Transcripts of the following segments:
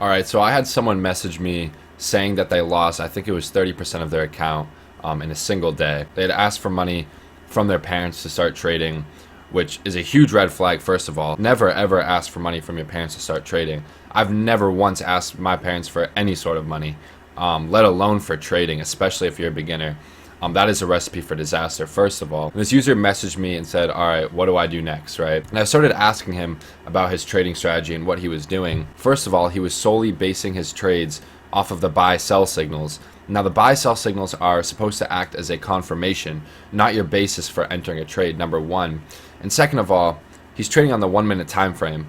All right, so I had someone message me saying that they lost, I think it was 30% of their account in a single day. They had asked for money from their parents to start trading, which is a huge red flag, first of all. Never, ever ask for money from your parents to start trading. I've never once asked my parents for any sort of money, let alone for trading, especially if you're a beginner. That is a recipe for disaster, first of all. And this user messaged me and said, all right, what do I do next, right? And I started asking him about his trading strategy and what he was doing. First of all, he was solely basing his trades off of the buy-sell signals. Now, the buy-sell signals are supposed to act as a confirmation, not your basis for entering a trade, number one. And second of all, he's trading on the 1 minute time frame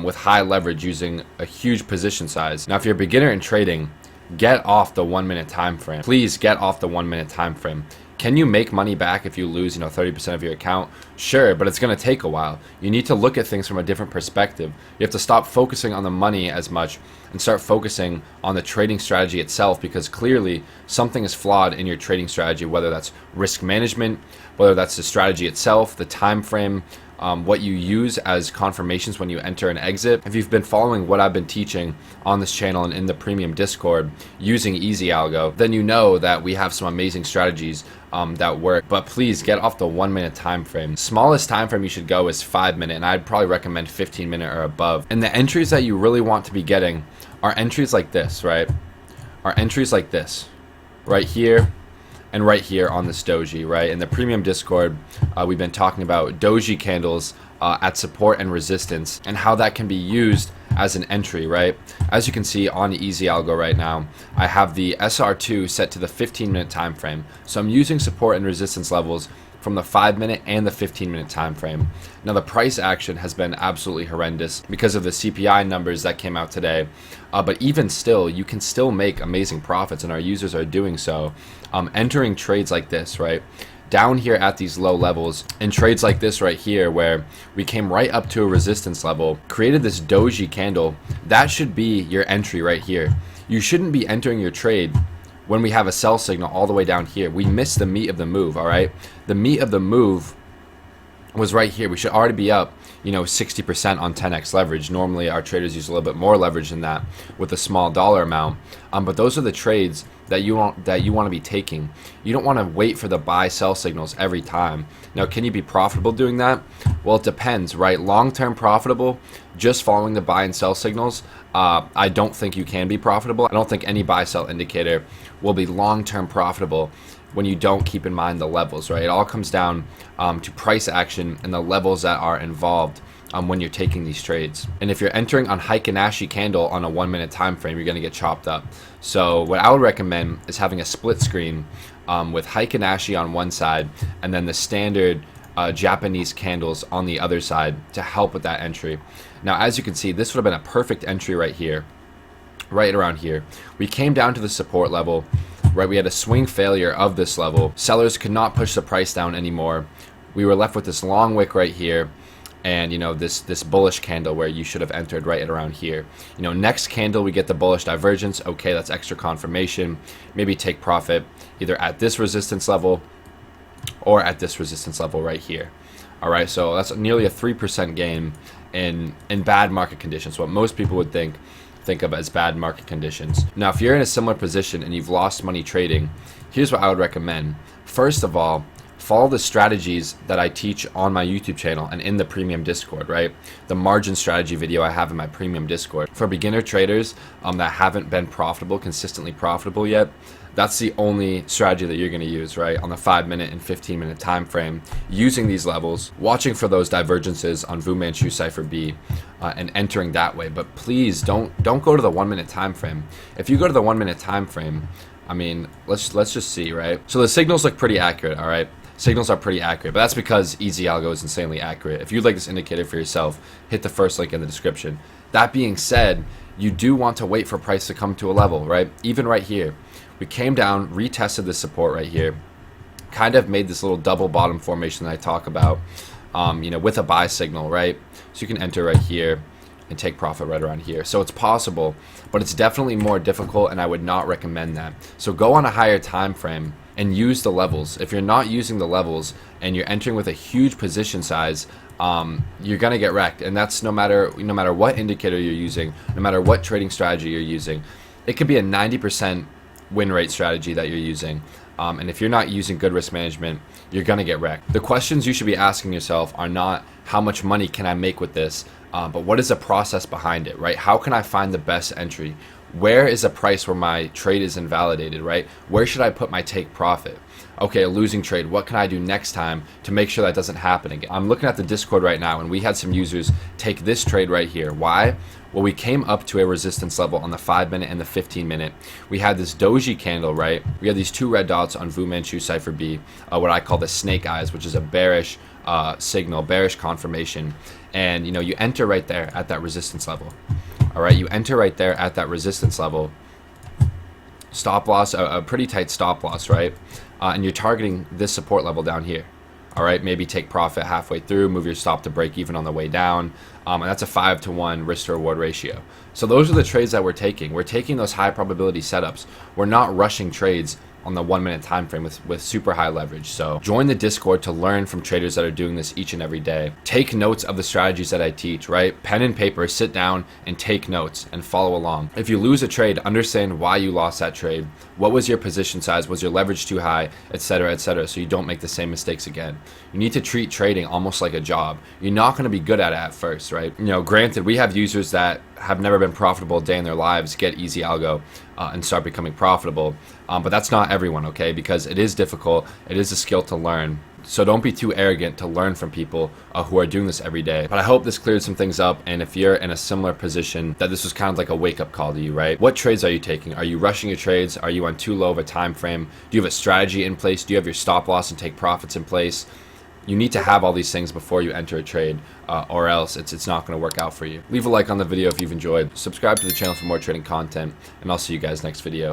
with high leverage using a huge position size. Now, if you're a beginner in trading, get off the 1 minute time frame. Please get off the 1 minute time frame. Can you make money back if you lose, 30% of your account? Sure, but it's going to take a while. You need to look at things from a different perspective. You have to stop focusing on the money as much and start focusing on the trading strategy itself, because clearly something is flawed in your trading strategy, whether that's risk management, whether that's the strategy itself, the time frame, what you use as confirmations when you enter and exit. If you've been following what I've been teaching on this channel and in the premium Discord using Easy Algo, then you know that we have some amazing strategies that work. But please get off the 1 minute time frame. Smallest time frame you should go is 5 minute, and I'd probably recommend 15 minute or above. And the entries that you really want to be getting are entries like this, right? Are entries like this, right here and right here on this doji, right? In the premium Discord, we've been talking about doji candles at support and resistance and how that can be used as an entry, right? As you can see on Easy Algo right now, I have the SR2 set to the 15-minute time frame. So I'm using support and resistance levels from the 5-minute and the 15-minute time frame. Now, the price action has been absolutely horrendous because of the CPI numbers that came out today. But even still, you can still make amazing profits, and our users are doing so. Entering trades like this, right? Down here at these low levels, and trades like this right here, where we came right up to a resistance level, created this doji candle. That should be your entry right here. You shouldn't be entering your trade when we have a sell signal all the way down here. We missed the meat of the move, all right? The meat of the move was right here. We should already be up, 60% on 10x leverage. Normally, our traders use a little bit more leverage than that with a small dollar amount. But those are the trades that you want to be taking. You don't want to wait for the buy-sell signals every time. Now, can you be profitable doing that? Well, it depends, right? Long-term profitable, just following the buy and sell signals, I don't think you can be profitable. I don't think any buy-sell indicator will be long-term profitable when you don't keep in mind the levels, right? It all comes down to price action and the levels that are involved when you're taking these trades. And if you're entering on Heikin-Ashi candle on a 1 minute time frame, you're going to get chopped up. So what I would recommend is having a split screen with Heikin-Ashi on one side and then the standard Japanese candles on the other side to help with that entry. Now, as you can see, this would have been a perfect entry right here, right around here. We came down to the support level, right? We had a swing failure of this level. Sellers could not push the price down anymore. We were left with this long wick right here, and this bullish candle where you should have entered right at around here. Next candle we get the bullish divergence. Okay, that's extra confirmation. Maybe take profit either at this resistance level or at this resistance level right here. All right, so that's nearly a 3% gain in bad market conditions, what most people would think of as bad market conditions. Now, if you're in a similar position and you've lost money trading, here's what I would recommend. First of all, follow the strategies that I teach on my YouTube channel and in the premium Discord, right? The margin strategy video I have in my premium Discord. For beginner traders that haven't been consistently profitable yet, that's the only strategy that you're going to use, right? On the 5 minute and 15 minute time frame, using these levels, watching for those divergences on Fu Manchu Cipher B, and entering that way. But please don't go to the 1 minute time frame. If you go to the 1 minute time frame, let's just see, right? So the signals look pretty accurate, all right? Signals are pretty accurate, but that's because Easy Algo is insanely accurate. If you'd like this indicator for yourself, hit the first link in the description. That being said, you do want to wait for price to come to a level, right? Even right here, we came down, retested the support right here, kind of made this little double bottom formation that I talk about, with a buy signal, right? So you can enter right here, and take profit right around here. So it's possible, but it's definitely more difficult, and I would not recommend that. So go on a higher time frame and use the levels. If you're not using the levels and you're entering with a huge position size, you're gonna get wrecked. And that's no matter what indicator you're using, no matter what trading strategy you're using. It could be a 90% win rate strategy that you're using. And if you're not using good risk management, you're gonna get wrecked. The questions you should be asking yourself are not how much money can I make with this, but what is the process behind it, right? How can I find the best entry? Where is a price where my trade is invalidated, right? Where should I put my take profit? Okay, a losing trade. What can I do next time to make sure that doesn't happen again? I'm looking at the Discord right now, and we had some users take this trade right here. Why? Well, we came up to a resistance level on the 5-minute and the 15-minute. We had this doji candle, right? We had these two red dots on Fu Manchu Cipher B, what I call the snake eyes, which is a bearish signal, bearish confirmation. And you enter right there at that resistance level. All right, you enter right there at that resistance level. Stop loss, a pretty tight stop loss, right? And you're targeting this support level down here. All right, maybe take profit halfway through, move your stop to break even on the way down. And that's a 5-to-1 risk to reward ratio. So those are the trades that we're taking. We're taking those high probability setups. We're not rushing trades on the 1-minute time frame with super high leverage. So join the Discord to learn from traders that are doing this each and every day. Take notes of the strategies that I teach, right? Pen and paper, sit down and take notes and follow along. If you lose a trade, understand why you lost that trade. What was your position size? Was your leverage too high, etc., etc., so you don't make the same mistakes again. You need to treat trading almost like a job. You're not going to be good at it at first, right? Granted, we have users that have never been profitable a day in their lives get easy algo and start becoming profitable, but that's not everyone, okay? Because it is difficult. It is a skill to learn. So don't be too arrogant to learn from people who are doing this every day. But I hope this cleared some things up, and if you're in a similar position, that this was kind of like a wake-up call to you, right? What trades are you taking? Are you rushing your trades? Are you on too low of a time frame? Do you have a strategy in place? Do you have your stop loss and take profits in place? You need to have all these things before you enter a trade, or else it's not going to work out for you. Leave a like on the video if you've enjoyed. Subscribe to the channel for more trading content, and I'll see you guys next video.